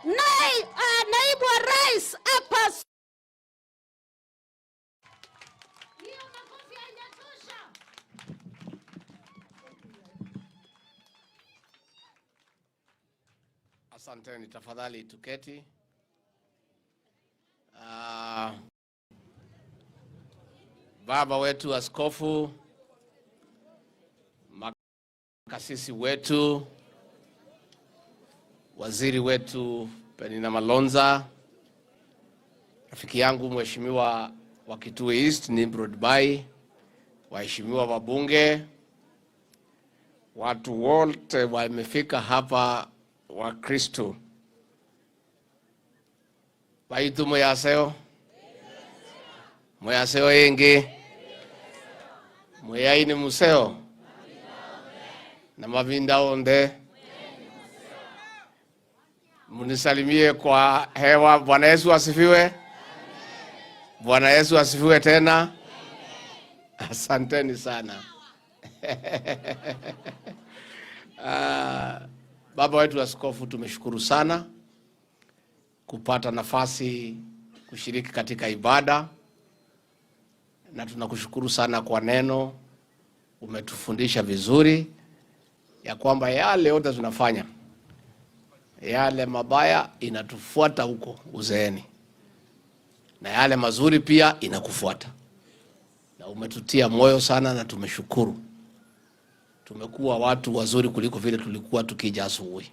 naibu wa rais hapa. Asanteni, tafadhali tuketi. Baba wetu askofu, makasisi wetu, waziri wetu Penina Malonza, rafiki yangu mheshimiwa wa Kitui East ni Broadby, waheshimiwa wabunge, watu wote wamefika hapa wa Kristo. Baitu moyaseo. Moyaseo yengi. Moyaini museo. Na mavinda onde. Munisalimie kwa hewa. Bwana Yesu asifiwe. Bwana Yesu asifiwe tena. Asanteni sana. Baba wetu askofu, tumeshukuru sana kupata nafasi kushiriki katika ibada, na tunakushukuru sana kwa neno. Umetufundisha vizuri ya kwamba yale yote tunafanya, yale mabaya inatufuata huko uzeeni, na yale mazuri pia inakufuata. Na umetutia moyo sana na tumeshukuru. Tumekuwa watu wazuri kuliko vile tulikuwa tukija asubuhi.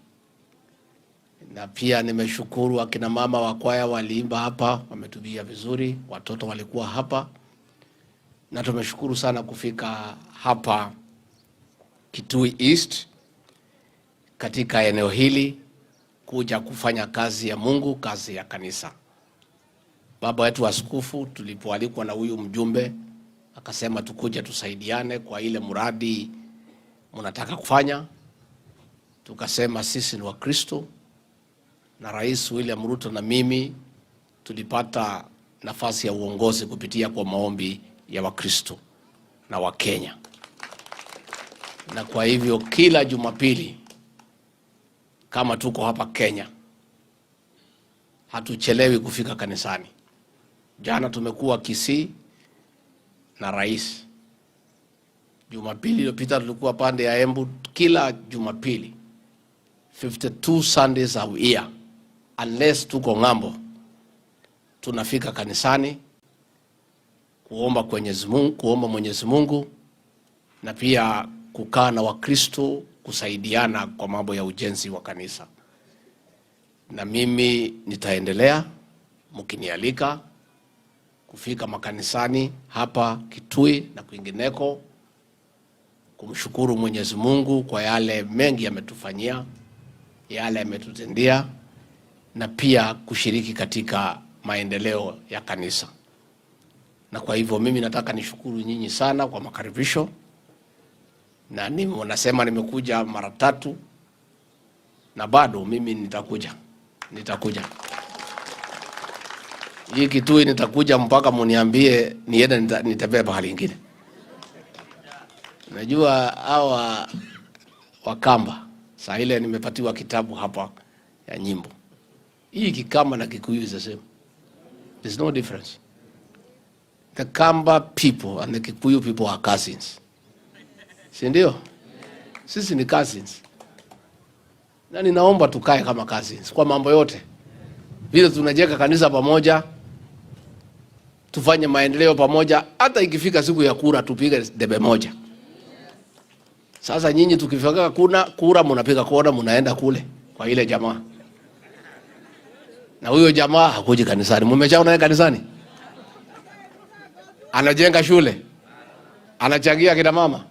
Na pia nimeshukuru akina mama wa kwaya waliimba hapa, wametubia vizuri, watoto walikuwa hapa. Na tumeshukuru sana kufika hapa Kitui East katika eneo hili kuja kufanya kazi ya Mungu, kazi ya kanisa. Baba wetu askofu, tulipoalikwa na huyu mjumbe akasema tukuje tusaidiane kwa ile mradi mnataka kufanya, tukasema sisi ni wa Kristo, na Rais William Ruto na mimi tulipata nafasi ya uongozi kupitia kwa maombi ya Wakristo na wa Kenya. Na kwa hivyo kila Jumapili kama tuko hapa Kenya hatuchelewi kufika kanisani. Jana tumekuwa Kisii na rais. Jumapili iliyopita tulikuwa pande ya Embu. Kila Jumapili 52 Sundays a year, unless tuko ng'ambo, tunafika kanisani kuomba Mwenyezi Mungu na pia kukaa na Wakristo kusaidiana kwa mambo ya ujenzi wa kanisa. Na mimi nitaendelea mkinialika kufika makanisani hapa Kitui na kwingineko kumshukuru Mwenyezi Mungu kwa yale mengi ametufanyia, yale ametutendea, na pia kushiriki katika maendeleo ya kanisa. Na kwa hivyo mimi nataka nishukuru nyinyi sana kwa makaribisho. Na wanasema nimekuja mara 3 na bado mimi nitakuja. Hii Kitui nitakuja mpaka muniambie niende nitembee bahali nyingine. Najua hawa Wakamba saa ile nimepatiwa kitabu hapa ya nyimbo. Hii Kikamba na Kikuyu is the same. There's no difference. The Kamba people and the Kikuyu people are cousins. Si ndio? Sisi ni cousins. Na ninaomba tukae kama cousins kwa mambo yote. Vile tunajenga kanisa pamoja, tufanye maendeleo pamoja, hata ikifika siku ya kura tupige debe moja. Sasa nyinyi tukifika kura mnapiga kura mnaenda kule kwa ile jamaa. Na huyo jamaa hakuji kanisani. Mmechao naye kanisani? Anajenga shule. Anachangia kina mama.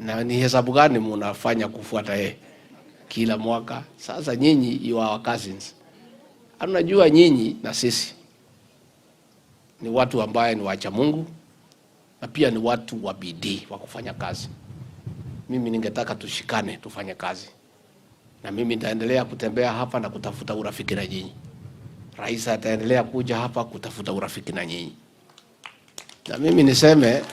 Na ni hesabu gani mnafanya kufuata yeye kila mwaka? Sasa nyinyi you are our cousins. Anajua nyinyi na sisi ni watu ambaye ni wacha Mungu, na pia ni watu wa bidii wa kufanya kazi. Mimi ningetaka tushikane tufanye kazi. Na mimi nitaendelea kutembea hapa na kutafuta urafiki na nyinyi. Rais ataendelea kuja hapa kutafuta urafiki na nyinyi. Na mimi niseme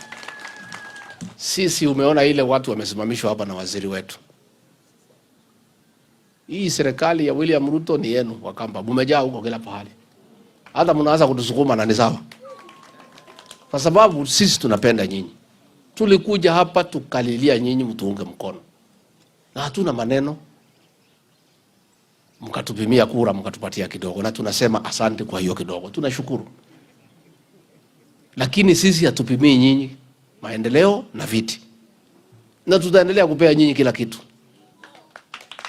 sisi, umeona ile watu wamesimamishwa hapa na waziri wetu. Hii serikali ya William Ruto ni yenu Wakamba. Mumejaa huko kila pahali. Hata mnaanza kutusukuma na ni sawa. Kwa sababu sisi tunapenda nyinyi. Tulikuja hapa tukalilia nyinyi mtuunge mkono. Na hatuna maneno. Mkatupimia kura, mkatupatia kidogo. Na tunasema asante kwa hiyo kidogo. Tunashukuru. Lakini sisi hatupimii nyinyi maendeleo na viti. Na tutaendelea kupea nyinyi kila kitu.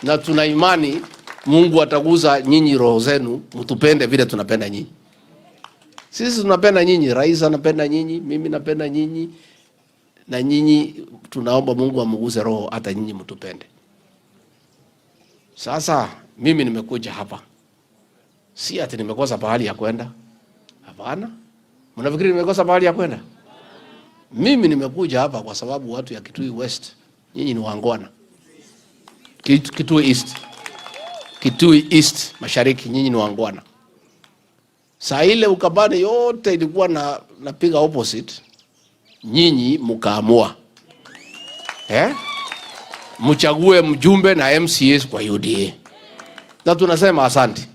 Na tuna imani Mungu ataguza nyinyi roho zenu, mtupende vile tunapenda nyinyi. Sisi tunapenda nyinyi, rais anapenda nyinyi, mimi napenda nyinyi, na nyinyi tunaomba Mungu amguze roho hata nyinyi mtupende. Sasa mimi nimekuja hapa. Si ati nimekosa pahali ya kwenda. Hapana. Mnafikiri nimekosa pahali ya kwenda? Mimi nimekuja hapa kwa sababu watu ya Kitui West, nyinyi ni wangwana. Kitui East. Kitui East, mashariki, nyinyi ni wangwana. Saa ile Ukambani yote ilikuwa napiga opposite. Nyinyi mkaamua. Mchague mjumbe na MCAs kwa UDA. Na tunasema asante.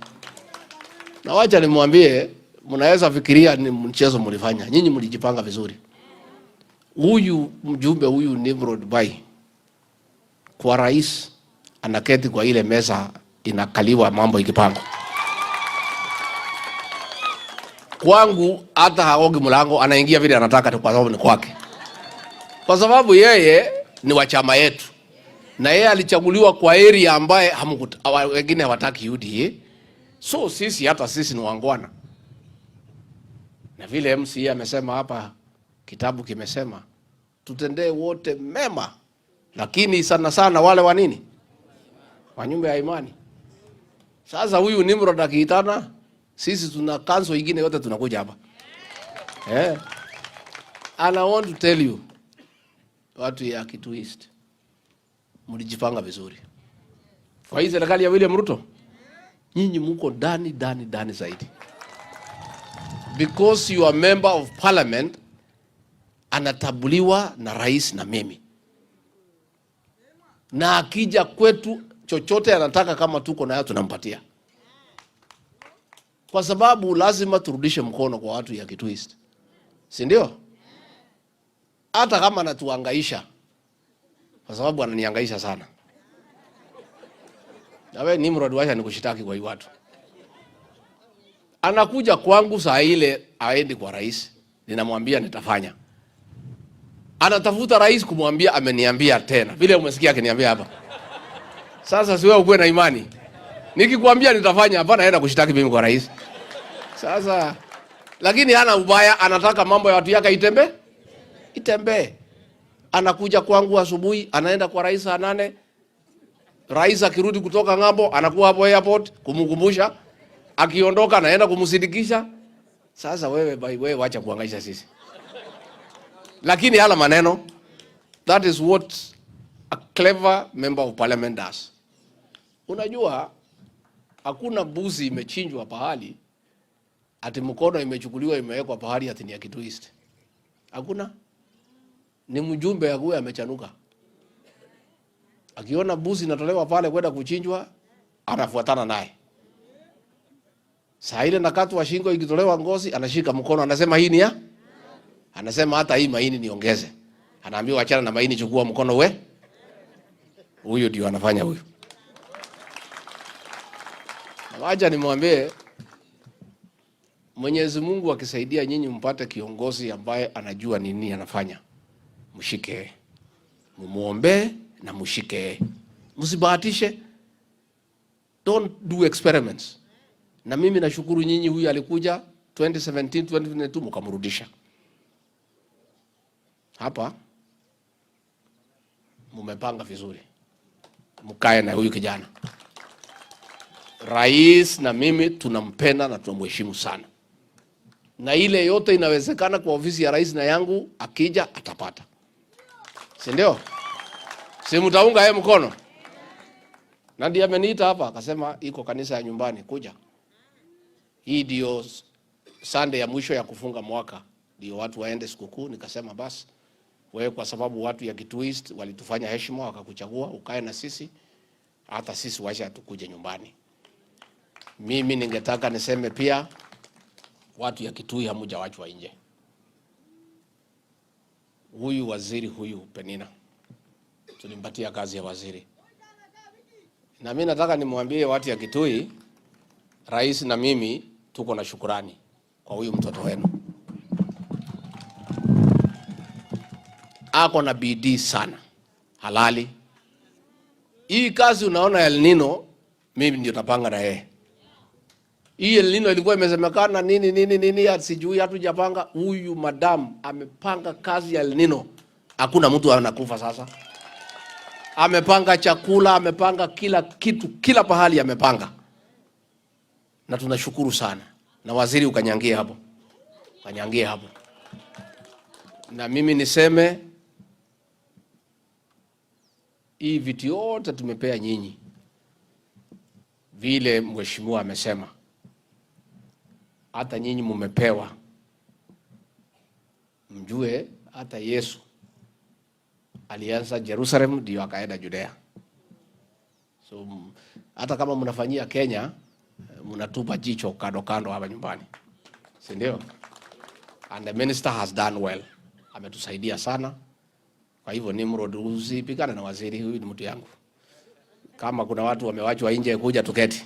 Na wacha nimwambie, mnaweza fikiria ni mchezo mlifanya. Nyinyi mlijipanga vizuri. Huyu mjumbe huyu Nimrod Bai kwa rais anaketi kwa ile meza inakaliwa mambo ikipangwa. Kwangu hata haogi mlango, anaingia vile anataka tu kwa sababu ni kwake. Kwa sababu yeye ni wa chama yetu. Na yeye alichaguliwa kwa area ambaye wengine hawataki UDA. So sisi hata sisi ni wangwana. Na vile MCA amesema hapa, kitabu kimesema tutendee wote mema, lakini sana sana wale wa nini? Wa nyumba ya imani. Sasa huyu Nimrod akiitana, sisi tuna kanso ingine yote tunakuja hapa. And I want to tell you, watu ya Kitui East, mlijipanga vizuri. Kwa hii serikali ya William Ruto, nyinyi mko ndani zaidi. Because you are member of parliament, anatabuliwa na rais na mimi. Na akija kwetu chochote anataka kama tuko nayo tunampatia. Kwa sababu lazima turudishe mkono kwa watu ya Kitui East. Si ndio? Hata kama anatuhangaisha. Kwa sababu ananihangaisha sana. Na wewe Nimrod, wacha nikushitaki kwa hii watu. Anakuja kwangu saa ile aende kwa rais. Ninamwambia nitafanya. Anatafuta rais kumwambia ameniambia tena. Vile umesikia akiniambia hapa. Sasa si wewe ukuwe na imani. Nikikwambia nitafanya hapa naenda kushitaki mimi kwa rais. Sasa lakini hana ubaya, anataka mambo ya watu yake itembe. Anakuja kwangu asubuhi, anaenda kwa rais saa 8. Rais akirudi kutoka ng'ambo, anakuwa hapo airport kumkumbusha. Akiondoka anaenda kumsindikisha. Sasa wewe wacha kuhangaisha sisi. Lakini hala maneno. That is what a clever member of parliament does. Unajua hakuna buzi imechinjwa pahali ati mkono imechukuliwa imewekwa pahali ati ni ya Kitui East. Hakuna. Ni mjumbe akuwe amechanuka. Akiona buzi inatolewa pale kwenda kuchinjwa, anafuatana naye. Saa ile nakatwa shingo ikitolewa ngozi, anashika mkono anasema hii ni ya? Anasema hata hii maini niongeze. Anaambiwa achana na maini, chukua mkono we. Huyo ndio anafanya huyo. Wacha nimwambie, Mwenyezi Mungu akisaidia nyinyi mpate kiongozi ambaye anajua nini anafanya. Mshike. Mumuombe na mshike. Msibahatishe. Don't do experiments. Na mimi nashukuru nyinyi, huyu alikuja 2017 2022 mkamrudisha. Hapa mumepanga vizuri. Mkae na huyu kijana. Rais na mimi tunampenda na tunamheshimu sana. Na ile yote inawezekana kwa ofisi ya rais na yangu, akija atapata. Si ndio? Si mtaunga yeye mkono. Na ndiye ameniita hapa akasema iko kanisa ya nyumbani kuja. Hii ndio Sunday ya mwisho ya kufunga mwaka. Ndio watu waende sikukuu. Nikasema basi wewe, kwa sababu watu ya Kitui East walitufanya heshima wakakuchagua ukae na sisi, hata sisi wacha tukuje nyumbani. Mimi ningetaka niseme pia watu ya Kitui hamujawachwa nje. Huyu waziri huyu Penina tulimpatia kazi ya waziri, na mimi nataka nimwambie watu ya Kitui, rais na mimi tuko na shukrani kwa huyu mtoto wenu. Ako na bidii sana, halali. Hii kazi unaona El Nino, mimi ndio napanga na yeye. Hii El Nino ilikuwa imesemekana nini sijui hatujapanga. Huyu madam amepanga kazi ya El Nino. Hakuna mtu anakufa sasa. Amepanga chakula, amepanga kila kitu, kila pahali amepanga. Na tunashukuru sana. Na waziri ukanyangie hapo. Kanyangie hapo. Na mimi niseme hii vitu yote tumepea nyinyi. Vile mheshimiwa amesema, hata nyinyi mumepewa. Mjue hata Yesu alianza Jerusalem ndio akaenda Judea. So hata kama mnafanyia Kenya, mnatupa jicho kando kando hapa nyumbani. Si ndio? And the minister has done well. Ametusaidia sana. Kwa hivyo Nimrod, usipigane na waziri, huyu ni mtu yangu. Kama kuna watu wamewachwa nje kuja tuketi.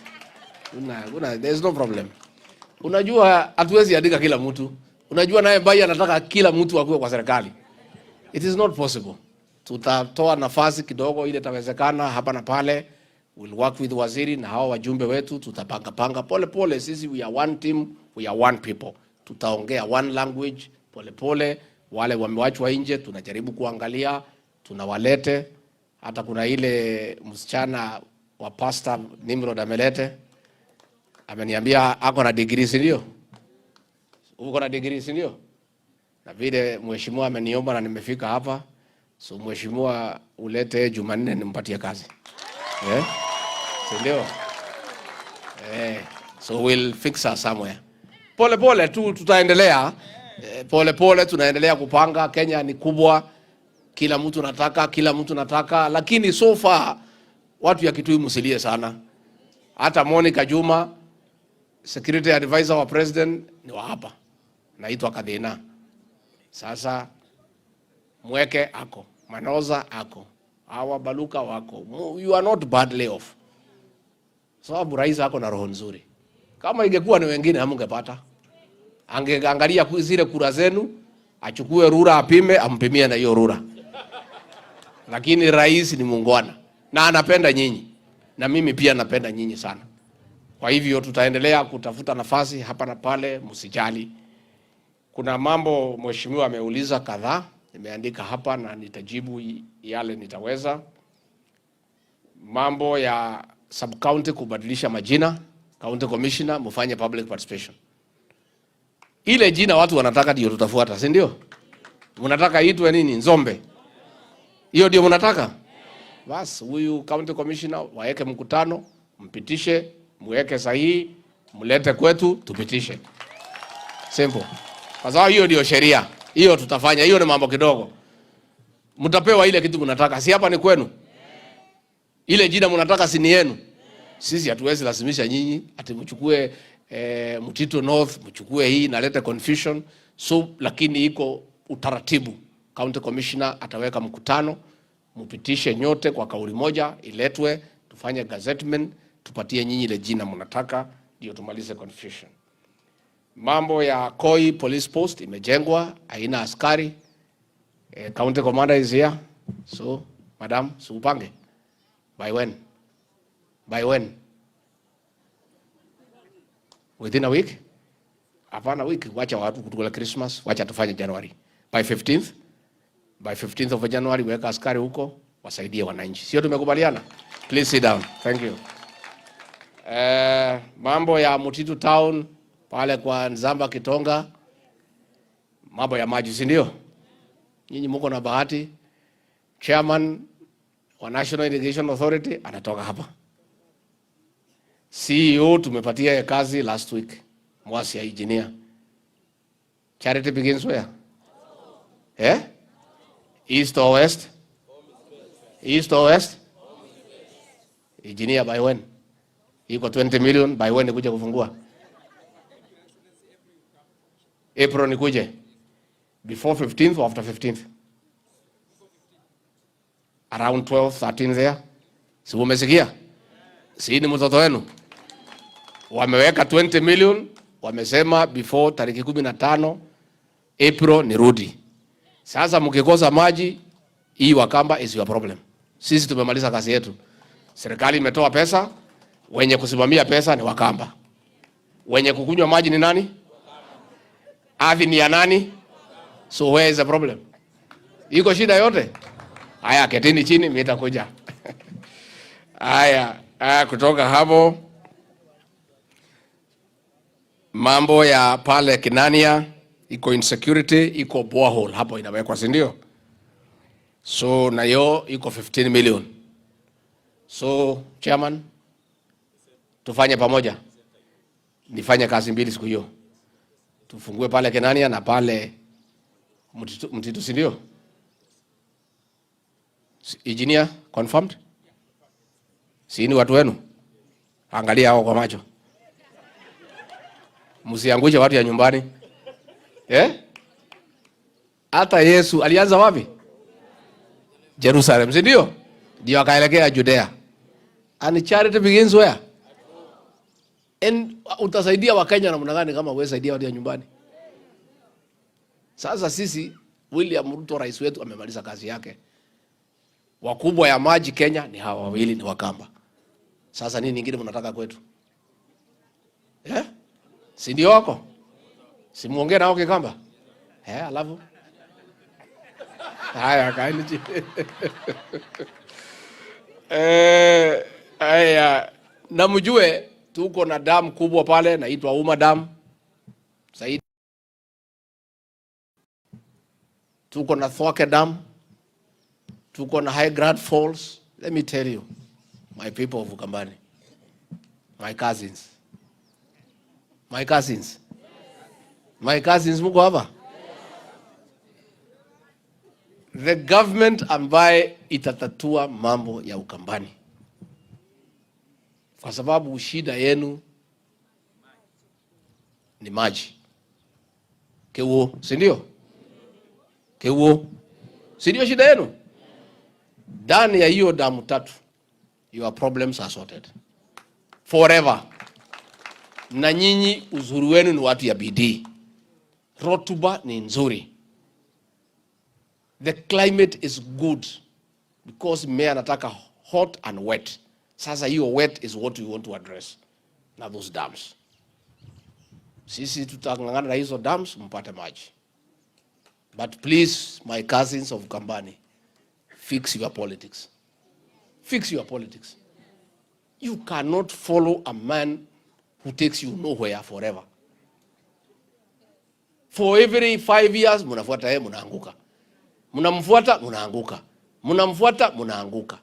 There's no problem. Unajua hatuwezi andika kila mtu. Unajua naye Bai anataka kila mtu akuwe kwa serikali. It is not possible. Tutatoa nafasi kidogo ile itawezekana hapa na pale. We'll work with waziri na hao wajumbe wetu, tutapanga pole pole. Sisi we are one team, we are one people. Tutaongea one language pole pole. Wale wamewachwa nje tunajaribu kuangalia, tunawalete. Hata kuna ile msichana wa pastor Nimrod amelete. Ameniambia ako na degree, si ndio? Uko na degree, si ndio? Na vile mheshimiwa ameniomba na nimefika hapa, so mheshimiwa ulete Jumanne nimpatie kazi. Si ndio? So we'll fix her somewhere. Pole pole tu tutaendelea. Pole pole tunaendelea kupanga. Kenya ni kubwa. Kila mtu nataka, lakini so far watu ya Kitui msilie sana. Hata Monica Juma, security advisor wa president, ni wa hapa. Naitwa Kadena. Sasa Mweke ako, Manoza ako, Hawa Baluka wako. You are not badly off. Sababu rais ako na roho nzuri. Kama ingekuwa ni wengine hamungepata. Angeangalia zile kura zenu, achukue rura apime, ampimie na hiyo rura. Lakini rais ni muungwana na anapenda nyinyi, na mimi pia napenda nyinyi sana. Kwa hivyo tutaendelea kutafuta nafasi hapa na pale, msijali. Kuna mambo mheshimiwa ameuliza kadhaa, nimeandika hapa na nitajibu yale nitaweza. Mambo ya sub county kubadilisha majina, county commissioner mfanye public participation. Ile jina watu wanataka ndio tutafuata, si ndio? Mnataka itwe nini? Nzombe. Hiyo ndio mnataka? Basi huyu county commissioner waeke mkutano, mpitishe, muweke sahihi, mlete kwetu tupitishe. Simple. Kwa sababu hiyo ndio sheria. Hiyo tutafanya. Hiyo ni mambo kidogo. Mtapewa ile kitu mnataka. Si hapa ni kwenu? Ile jina mnataka si ni yenu. Sisi hatuwezi lazimisha nyinyi ati mchukue Mtito North, mchukue hii na leta confusion. So lakini iko utaratibu. County commissioner ataweka mkutano, mpitishe nyote kwa kauli moja, iletwe, tufanye gazettement, tupatie nyinyi ile jina mnataka, ndio tumalize confusion. Mambo ya Koi police post imejengwa, haina askari. County commander is here. So, madam, upange. By when? By when? Within a week? Hapana week, wacha watu kutukula Christmas, wacha tufanye January. By 15th? By 15th of January, weka askari huko, wasaidie wananchi. Sio tumekubaliana? Please sit down. Thank you. Mambo ya Mutitu Town, pale kwa Nzamba Kitonga, mambo ya maji, si ndio? Nyinyi mko na bahati. Chairman wa National Irrigation Authority anatoka hapa. CEO tumepatia kazi last week, Mwasi ya engineer. Charity begins where? East or west? East or west? Engineer, by when? Iko 20 million, by when nikuje kufungua? April nikuje? Before 15th or after 15th? Around 12, 13 there. Si umesikia? Si ni mtoto wenu? Wameweka 20 million, wamesema before tariki 15 April nirudi. Sasa mkikosa maji, hii Wakamba is your problem. Sisi tumemaliza kazi yetu. Serikali imetoa pesa, wenye kusimamia pesa ni Wakamba. Wenye kukunywa maji ni nani? Ardhi ni ya nani? So where is the problem? Iko shida yote? Haya, ketini chini, mimi nitakuja. Haya, kutoka hapo mambo ya pale Kinania, iko insecurity, iko borehole hapo inawekwa, si ndio? So na yo iko 15 million. So chairman, tufanye pamoja. Nifanye kazi mbili siku hiyo. Tufungue pale Kinania na pale Mtitu, si ndio? Engineer confirmed? Si ni watu wenu? Angalia hao kwa macho. Msiangushe watu ya nyumbani. Hata Yesu alianza wapi? Jerusalem, si ndio? Ndio akaelekea Judea. And charity begins where? And utasaidia Wakenya namna gani kama wewe saidia watu ya nyumbani? Sasa sisi, William Ruto rais wetu amemaliza kazi yake. Wakubwa ya maji Kenya ni hawa wawili, ni Wakamba. Sasa nini nyingine mnataka kwetu? Si ndio wako? Si muongee nao Kikamba? Alafu haya kaeni chini. Haya, na mjue tuko na damu kubwa pale naitwa Uma Dam. Saidi. Tuko na Thoke Dam. Tuko na High Grad Falls. Let me tell you, my people of Ukambani, my cousins. My cousins. My cousins muko hapa? The government ambaye itatatua mambo ya Ukambani. Kwa sababu shida yenu ni maji. Kewo, si ndio? Kewo. Si ndio shida yenu? Ndani ya hiyo damu tatu, your problems are sorted. Forever. Na nyinyi uzuri wenu ni watu ya bidii. Rotuba ni nzuri. The climate is good because mea anataka hot and wet. Sasa hiyo wet is what we want to address. Na those dams. Sisi tutangangana na hizo dams mpate maji. But please, my cousins of Kambani, fix your politics. Fix your politics. You cannot follow a man who takes you nowhere forever. For every 5 years, munafuata yeye munaanguka. Munamfuata, munaanguka. Munamfuata, munaanguka.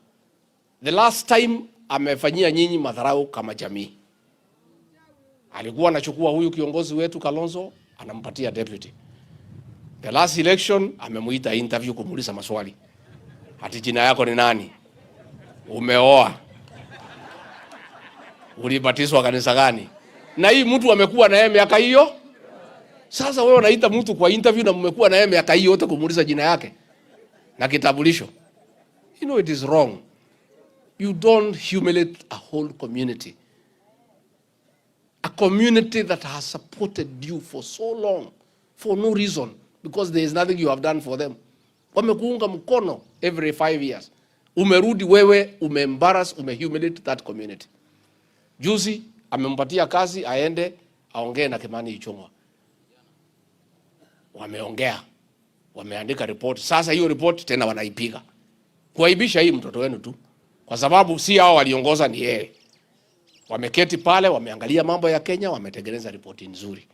The last time amefanyia nyinyi madharau kama jamii. Alikuwa anachukua huyu kiongozi wetu Kalonzo, anampatia deputy. The last election, amemuita interview kumuuliza maswali. Ati jina yako ni nani? Umeoa? Ulibatizwa kanisa gani? Na hii mtu amekuwa na yeye miaka hiyo. Sasa wewe unaita mtu kwa interview na mmekuwa na yeye miaka hiyo yote kumuuliza jina yake na kitambulisho. You know it is wrong. You don't humiliate a whole community. A community that has supported you for so long for no reason because there is nothing you have done for them. Wamekuunga mkono every 5 years. Umerudi wewe, umeembarrass, umehumiliate that community. Juzi amempatia kazi aende aongee na Kimani Ichung'wa. Wameongea. Wameandika report. Sasa hiyo report tena wanaipiga. Kuaibisha hii mtoto wenu tu. Kwa sababu si hao waliongoza ni yeye. Wameketi pale, wameangalia mambo ya Kenya, wametengeneza ripoti nzuri.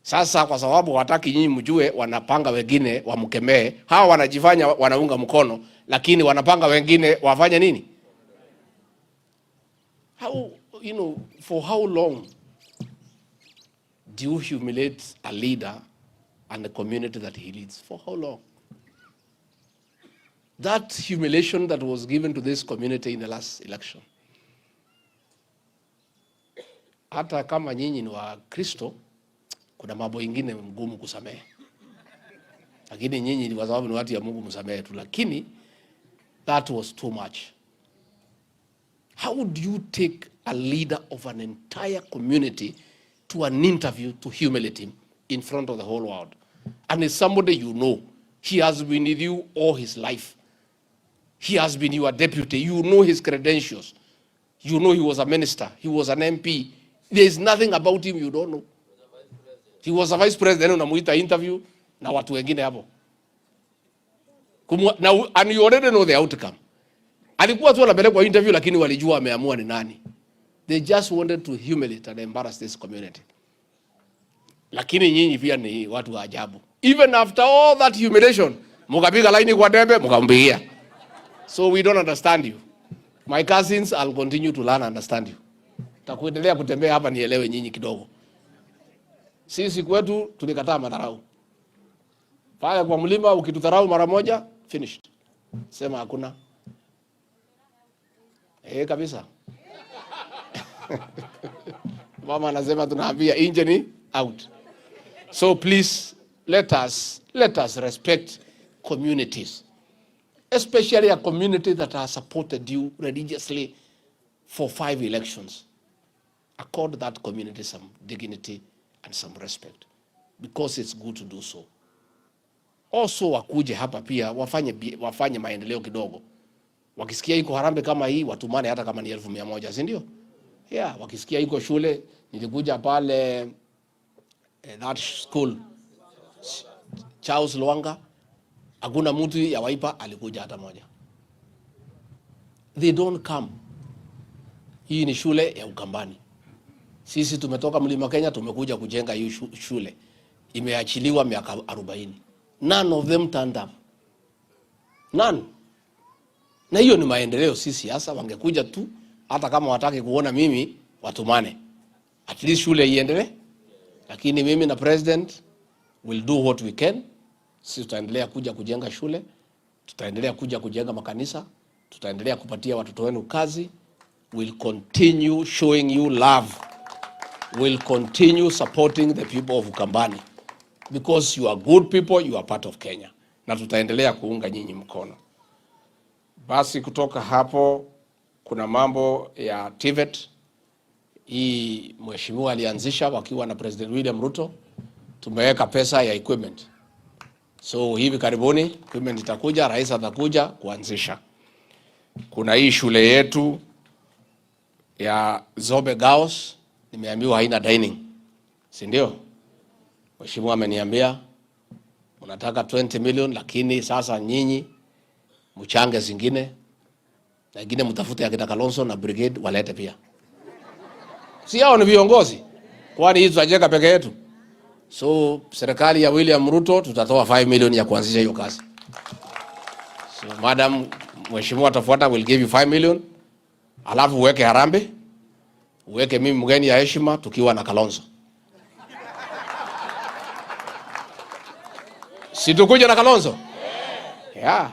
Sasa kwa sababu wataki nyinyi mjue, wanapanga wengine wamkemee. Hawa wanajifanya wanaunga mkono, lakini wanapanga wengine wafanye nini? How, you know, for how long do you humiliate a leader and the community that he leads? For how long? That humiliation that was given to this community in the last election, hata kama nyinyi ni wa Kristo, kuna mambo mengine mgumu kusamehe. Lakini nyinyi ni kwa sababu ni watu ya Mungu, msamehe tu. Lakini that was too much. How would you take a leader of an entire community to an interview to humiliate him in front of the whole world? And it's somebody you know. He has been with you all his life. He has been your deputy. You know his credentials. You know he was a minister. He was an MP. There is nothing about him you don't know. He was a vice president. Unamuita interview na watu wengine hapo. And you already know the outcome. Alikuwa tu anapelekwa interview lakini walijua ameamua ni nani. They just wanted to humiliate and embarrass this community. Lakini nyinyi pia ni watu wa ajabu. Even after all that humiliation, mukapiga laini kwa debe, mukampigia. So we don't understand you. My cousins, I'll continue to learn and understand you. Takuendelea kutembea hapa nielewe nyinyi kidogo. Sisi kwetu tulikataa madharau. Pale kwa mlima ukitudharau mara moja, finished. Sema hakuna. Kabisa. Mama anasema tunaambia engine out. So please let us respect communities, especially a community that has supported you religiously for 5 elections. Accord that community some dignity and some respect, because it's good to do so. Also wakuje hapa pia wafanye maendeleo kidogo. Wakisikia iko harambe kama hii, watumane hata kama ni 1,100, si ndio? Yeah, wakisikia iko shule, nilikuja pale that school Charles Luanga, hakuna mtu ya Wiper alikuja hata moja. They don't come. Hii ni shule ya Ukambani. Sisi tumetoka Mlima Kenya, tumekuja kujenga hii shule. Imeachiliwa miaka 40. None of them turned up. None. Na hiyo ni maendeleo. Sisi hasa wangekuja tu, hata kama wataki kuona mimi, watumane. At least shule iendelee. Lakini mimi na president will do what we can. Sisi tutaendelea kuja kujenga shule, tutaendelea kuja kujenga makanisa, tutaendelea kupatia watoto wenu kazi. We'll continue showing you love. We'll continue supporting the people of Ukambani, because you are good people, you are part of Kenya. Na tutaendelea kuunga nyinyi mkono. Basi kutoka hapo kuna mambo ya TVET. Hii mheshimiwa alianzisha wakiwa na President William Ruto. Tumeweka pesa ya equipment. So hivi karibuni equipment itakuja, rais atakuja kuanzisha. Kuna hii shule yetu ya Zobe Girls, nimeambiwa haina dining. Si ndio? Mheshimiwa ameniambia unataka 20 million, lakini sasa nyinyi mchange zingine. Na ingine mtafute ya KALONZO na brigade walete pia. Si hao ni viongozi. Kwani hizo tunajenga peke yetu? So serikali ya William Ruto tutatoa 5 million ya kuanzisha hiyo kazi. So madam mheshimiwa atafuata, will give you 5 million. Alafu uweke harambe. Uweke mimi mgeni ya heshima tukiwa na KALONZO. Si tukuje na KALONZO? Yeah.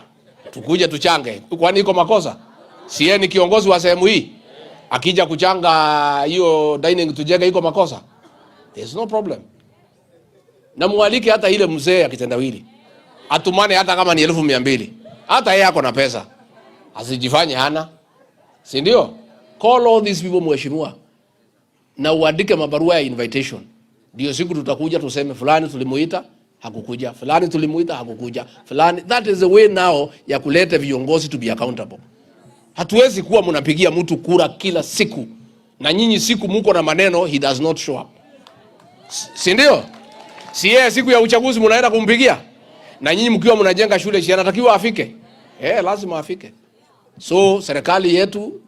Tukuje tuchange. Kwani iko makosa? Si yeye ni kiongozi wa sehemu hii. Akija kuchanga hiyo dining tujenge iko makosa? There's no problem. Na mualike hata ile mzee ya kitendawili. Atumane hata kama ni 200,000. Hata yeye ako na pesa. Asijifanye hana. Si ndio? Call all these people mheshimiwa. Na uandike mabarua ya invitation. Ndio siku tutakuja tuseme fulani tulimuita hakukuja, fulani tulimuita hakukuja, fulani. That is the way now ya kuleta viongozi to be accountable. Hatuwezi kuwa mnapigia mtu kura kila siku na nyinyi siku mko na maneno he does not show up. Si ndio? Si yeye siku ya uchaguzi mnaenda kumpigia na nyinyi mkiwa mnajenga shule si anatakiwa afike. Lazima afike. So serikali yetu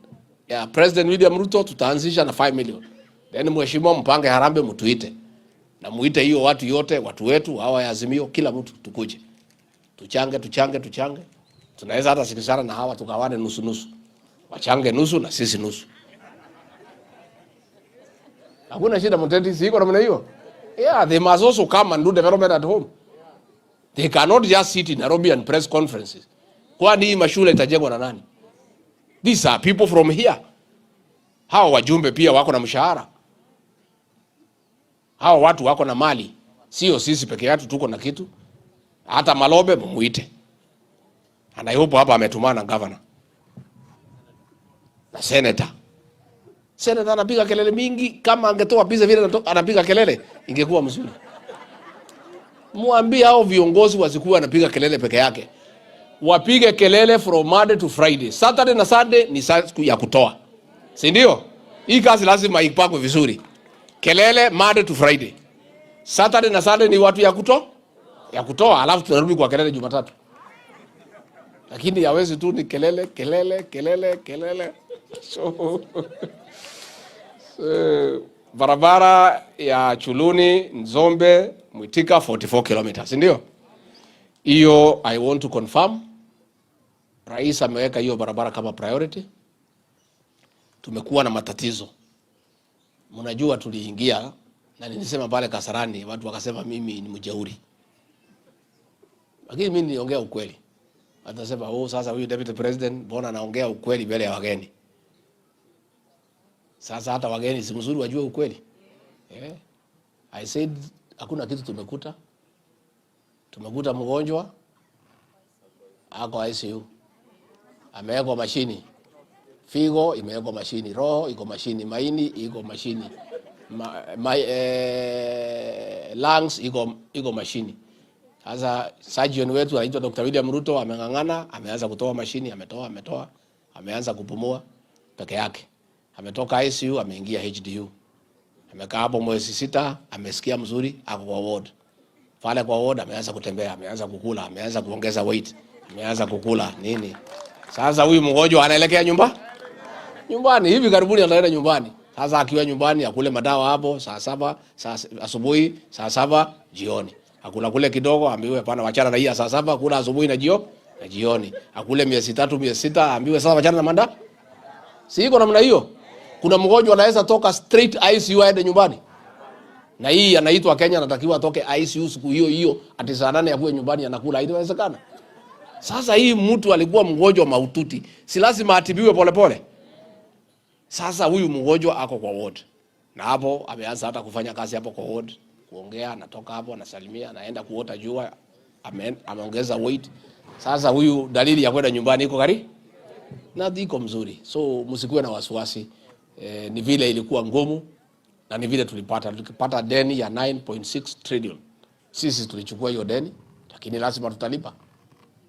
ya President William Ruto tutaanzisha na 5 million. Then mheshimiwa mpange harambe mtuite. Na muite hiyo watu yote, watu wetu, hawa ya Azimio, kila mtu tukuje. Tuchange. Tunaweza hata sikizana na hawa tukawane nusu. Wachange nusu na sisi nusu. Hakuna shida mteti, siko namna hiyo. Yeah, they must also come and do development at home. They cannot just sit in Nairobi and press conferences. Kwani hii mashule itajengwa na nani? These are people from here. Hawa wajumbe pia wako na mshahara. Hao watu wako na mali, sio sisi peke yetu tuko na kitu. Hata Malobe mumuite. And I hope hapa ametumana governor na senator. Senator anapiga kelele mingi, kama angetoa pesa vile anapiga kelele ingekuwa mzuri. Muambie hao viongozi wasikuwa anapiga kelele peke yake. Wapige kelele from Monday to Friday. Saturday na Sunday ni siku ya kutoa. Si ndio? Hii kazi lazima ipangwe vizuri. Kelele Monday to Friday. Saturday na Sunday ni watu ya kutoa. Ya kutoa, alafu tunarudi kwa kelele Jumatatu. Lakini hawezi tu ni kelele, kelele, kelele, kelele. So, barabara ya Chuluni, Nzombe, Mwitika 44 kilometers, ndio? Hiyo I want to confirm. Rais ameweka hiyo barabara kama priority. Tumekuwa na matatizo. Mnajua tuliingia na nilisema pale Kasarani, watu wakasema mimi ni mjeuri. Lakini mimi niongea ukweli. Atasema sasa huyu deputy president mbona anaongea ukweli mbele ya wageni? Sasa hata wageni si mzuri wajue ukweli. I said hakuna kitu tumekuta. Tumekuta mgonjwa ako ICU. Amewekwa mashini. Figo imewekwa mashini, roho iko mashini, maini iko mashini. Lungs iko mashini. Sasa surgeon wetu anaitwa Dr. William Ruto amengangana, ameanza kutoa mashini, ametoa, ameanza kupumua peke yake. Ametoka ICU, ameingia HDU. Amekaa hapo mwezi 6, amesikia mzuri, ako kwa ward. Pale kwa ward ameanza kutembea, ameanza kukula, ameanza kuongeza weight, ameanza kukula nini. Sasa huyu mgonjwa anaelekea nyumbani, hivi karibuni anaenda nyumbani. Sasa akiwa nyumbani akule madawa hapo saa 7 asubuhi, saa 7 jioni. Akula kule kidogo ambiwe hapana wachana na hii saa 7 kula asubuhi na jioni. Akule miezi 6 ambiwe sasa wachana na manda. Si iko namna hiyo. Kuna mgonjwa anaweza toka straight ICU aende nyumbani. Na hii anaitwa Kenya anatakiwa atoke ICU siku hiyo ati saa 8 akuwe nyumbani anakula, haitawezekana. Sasa hii mtu alikuwa mgonjwa mahututi, si lazima atibiwe polepole. Sasa huyu mgonjwa ako kwa ward. Na hapo ameanza hata kufanya kazi hapo kwa ward, kuongea, anatoka hapo anasalimia, anaenda kuota jua, ameongeza weight. Sasa huyu dalili ya kwenda nyumbani iko karibu na iko mzuri. So msikuwe na wasiwasi. Ni vile ilikuwa ngumu na ni vile tulipata deni ya 9.6 trillion. Sisi tulichukua hiyo deni, lakini lazima tutalipa.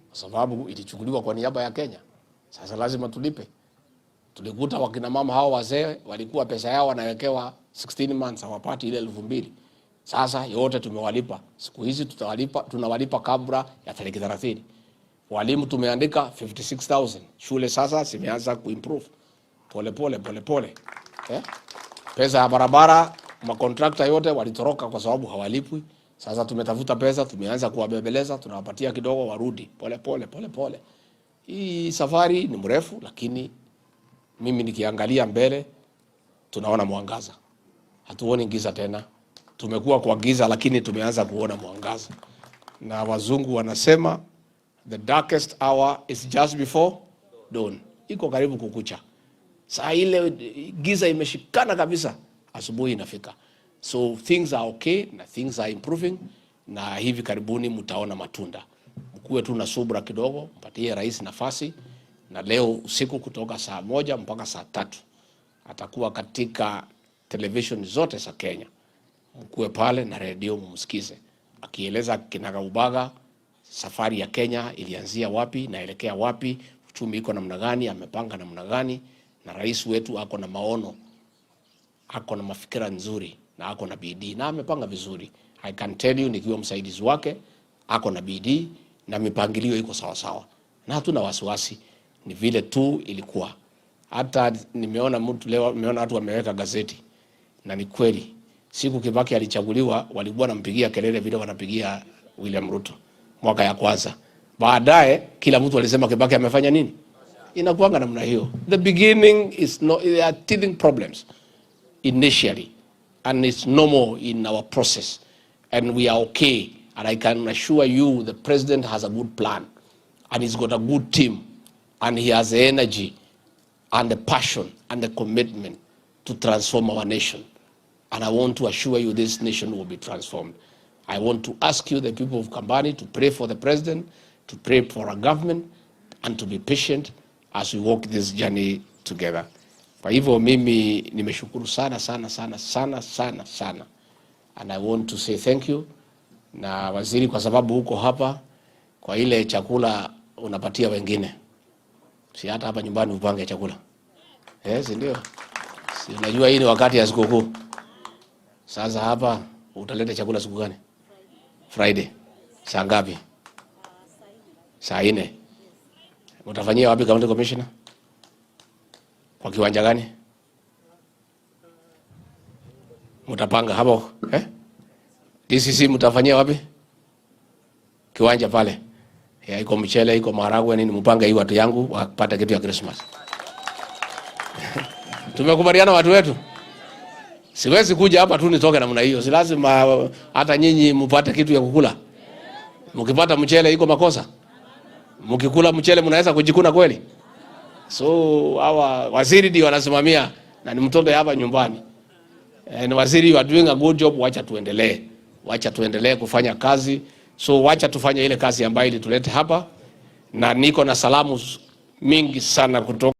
Kwa sababu ilichukuliwa kwa niaba ya Kenya. Sasa lazima tulipe. Tulikuta wakina mama hao wazee walikuwa pesa yao wanawekewa 16 months hawapati ile 2,000. Sasa yote tumewalipa. Siku hizi tunawalipa kabla ya tarehe 30. Walimu tumeandika 56,000. Shule sasa zimeanza kuimprove. Pole. Pesa ya barabara, makontrakta yote walitoroka kwa sababu hawalipwi. Sasa tumetafuta pesa, tumeanza kuwabebeleza, tunawapatia kidogo warudi. Pole. Hii safari ni mrefu, lakini mimi nikiangalia mbele tunaona mwangaza. Hatuoni giza tena. Tumekuwa kwa giza lakini tumeanza kuona mwangaza. Na wazungu wanasema the darkest hour is just before dawn. Iko karibu kukucha. Saa ile giza imeshikana kabisa, asubuhi inafika. So things are okay na things are improving na hivi karibuni mtaona matunda. Mkuwe tu na subra kidogo, mpatie rais nafasi. Na leo usiku kutoka saa 1 mpaka saa 3 atakuwa katika television zote za Kenya. Mkuwe pale na redio mumsikize akieleza kinagaubaga safari ya Kenya ilianzia wapi, naelekea wapi, uchumi iko namna gani, amepanga namna gani, na rais wetu ako na maono, ako na mafikira nzuri na ako na bidii na amepanga vizuri. I can tell you nikiwa msaidizi wake, ako na bidii na mipangilio iko sawa sawa. Na hatuna wasiwasi, ni vile tu ilikuwa. Hata nimeona mtu leo, nimeona watu wameweka gazeti na ni kweli. Siku Kibaki alichaguliwa walikuwa wanampigia kelele vile wanapigia William Ruto mwaka ya kwanza. Baadaye kila mtu alisema Kibaki amefanya nini? Inakuanga namna hiyo. The beginning is no, there are teething problems initially and it's normal in our process and we are okay, and I can assure you the president has a good plan and he's got a good team and he has the energy and the passion and the commitment to transform our nation. And I want to assure you this nation will be transformed. I want to ask you, the people of Kambani, to pray for the president, to pray for our government, and to be patient as we walk this journey together. Kwa hivyo mimi nimeshukuru sana sana sana sana sana sana. And I want to say thank you. Na waziri, kwa sababu uko hapa, kwa ile chakula unapatia wengine. Si hata hapa nyumbani upange chakula. Si ndio? Si unajua hii ni wakati ya sikukuu. Sasa hapa utaleta chakula siku gani? Friday. Saa ngapi? Saa 4. Utafanyia wapi county commissioner? Kwa kiwanja gani? Mutapanga hapo, DCC mtafanyia wapi? Kiwanja pale. Iko mchele, iko maharagwe, nini, mpanga hii watu yangu wapata kitu ya Christmas. Tumekubaliana watu wetu. Siwezi kuja hapa tu nitoke namna hiyo. Si lazima hata nyinyi mpate kitu ya kukula. Mkipata mchele iko makosa. Mkikula mchele mnaweza kujikuna kweli? So hawa waziri ndio wanasimamia na ni mtoto hapa nyumbani. And waziri, you are doing a good job. Wacha tuendelee. Wacha tuendelee kufanya kazi. So wacha tufanye ile kazi ambayo ilituleta hapa. Na niko na salamu mingi sana kutoka